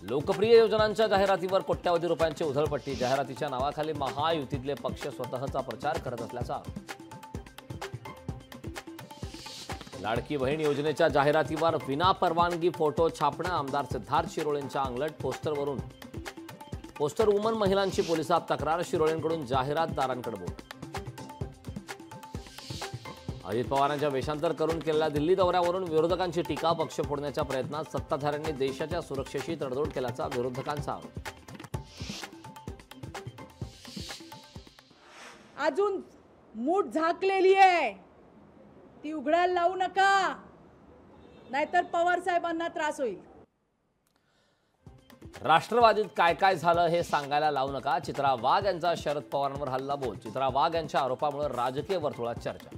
लोकप्रिय योजनांच्या जाहिरातीवर कोट्यावधी रुपयांची उधळपट्टी। जाहिरातीच्या नावाखाली महायुतीतले पक्ष स्वतःचा प्रचार करत असल्याचा आरोप। लाडकी बहीण योजनेच्या जाहिरातीवर विना परवानगी फोटो छापणं। आमदार सिद्धार्थ शिरोळेंच्या अंगलट पोस्टरवरून पोस्टर वुमन महिलांची पोलिसात तक्रार। शिरोळेंकडून जाहिरातदारांकडे बोट। अजित पवारांच्या वेषांतर करून केलेल्या दिल्ली दौऱ्यावरून विरोधकांची टीका। पक्ष फोडण्याच्या प्रयत्नात सत्ताधाऱ्यांनी देशाच्या सुरक्षेशी तडजोड केल्याचा विरोधकांचा आरोप। अजून मूठ झाकलेली आहे, ती उघडायला लावू नका, नाहीतर पवार साहेबांना त्रास होईल। राष्ट्रवादीत काय काय झालं हे सांगायला लावू नका। चित्रा वाघ यांचा शरद पवारांवर हल्ला बोल। चित्रा वाघ यांच्या आरोपामुळे राजकीय वर्तुळात चर्चा।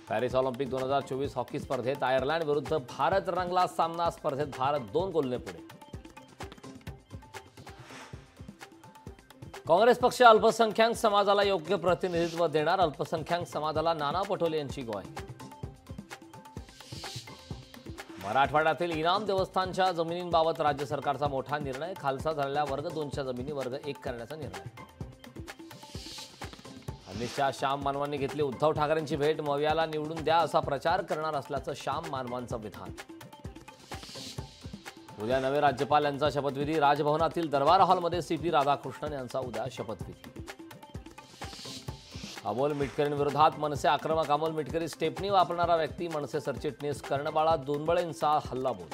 पॅरिस ऑलिम्पिक 2024 हॉकी स्पर्धेत आयर्लंड विरुद्ध भारत रंगला सामना। स्पर्धेत भारत 2 गोलने पुढे। काँग्रेस पक्ष अल्पसंख्याक समाजाला योग्य प्रतिनिधित्व देणार। अल्पसंख्याक समाजाला नाना पटोले यांची ग्वाही। मराठवाड्यातील इनाम देवस्थानच्या जमिनींबाबत राज्य सरकारचा मोठा निर्णय। खालसा झालेल्या वर्ग 2च्या जमिनी वर्ग 1 करण्याचा निर्णय। हल्लीच्या श्याम मानवांनी घेतली उद्धव ठाकरेंची भेट। मवियाला निवडून द्या असा प्रचार करणार असल्याचं श्याम मानवांचं विधान। उद्या नवे राज्यपाल यांचा शपथविधी। राजभवनातील दरबार हॉलमध्ये सीपी राधाकृष्णन यांचा उद्या शपथविधी। अमोल मिटकरींविरोधात मनसे आक्रमक। अमोल मिटकरी स्टेपनी वापरणारा व्यक्ती। मनसे सरचिटणीस कर्णबाळा दोंबळेंचा हल्लाबोल।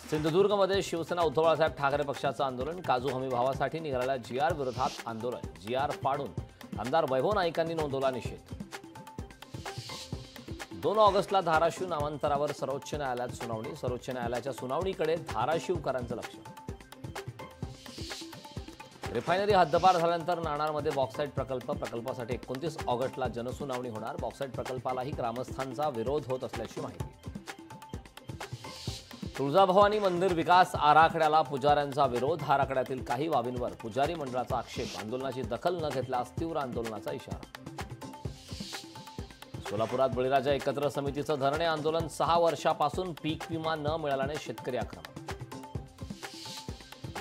सिंधुदुर्गमध्ये शिवसेना उद्धव बाळासाहेब ठाकरे पक्षाचं आंदोलन। काजू हमी भावासाठी निघालेल्या GR विरोधात आंदोलन। GR फाडून आमदार वैभव नाईकांनी नोंदवला निषेध। 2 ऑगस्टला धाराशिव नामांतरावर सर्वोच्च न्यायालयात सुनावणी। सर्वोच्च न्यायालयाच्या सुनावणीकडे धाराशिवकरांचं लक्ष। रिफायनरी हद्दपार झाल्यानंतर नाणारमध्ये बॉक्साईट प्रकल्पासाठी 29 ऑगस्टला जनसुनावणी होणार। बॉक्साईट प्रकल्पालाही ग्रामस्थांचा विरोध होत असल्याची माहिती। तुळजाभवानी मंदिर विकास आराखड्याला पुजाऱ्यांचा विरोध। आराखड्यातील काही बाबींवर पुजारी मंडळाचा आक्षेप। आंदोलनाची दखल न घेतल्यास तीव्र आंदोलनाचा इशारा। सोलापुरात बळीराजा एकत्र समितीचं धरणे आंदोलन। 6 वर्षापासून पीक विमा न मिळाल्याने शेतकरी आक्रमक।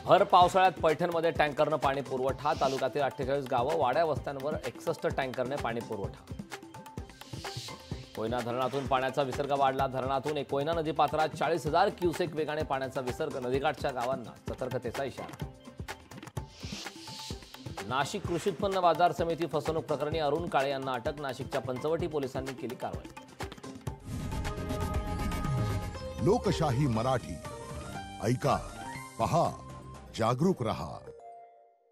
भर पावसाळ्यात पैठणमध्ये टँकरनं पाणी पुरवठा। तालुक्यातील 48 गावं वाड्या वस्त्यांवर 61 टँकरने पाणी पुरवठा। कोयना धरणातून पाण्याचा विसर्ग वाढला। धरणातून कोयना नदीपात्रात 40,000 क्युसेक वेगाने पाण्याचा विसर्ग। नदीकाठच्या गावांना सतर्कतेचा इशारा। नाशिक कृषी उत्पन्न बाजार समिती फसवणूक प्रकरणी अरुण काळे यांना अटक। नाशिकच्या पंचवटी पोलिसांनी केली कारवाई। लोकशाही मराठी ऐका, पहा, जागरूक रहा।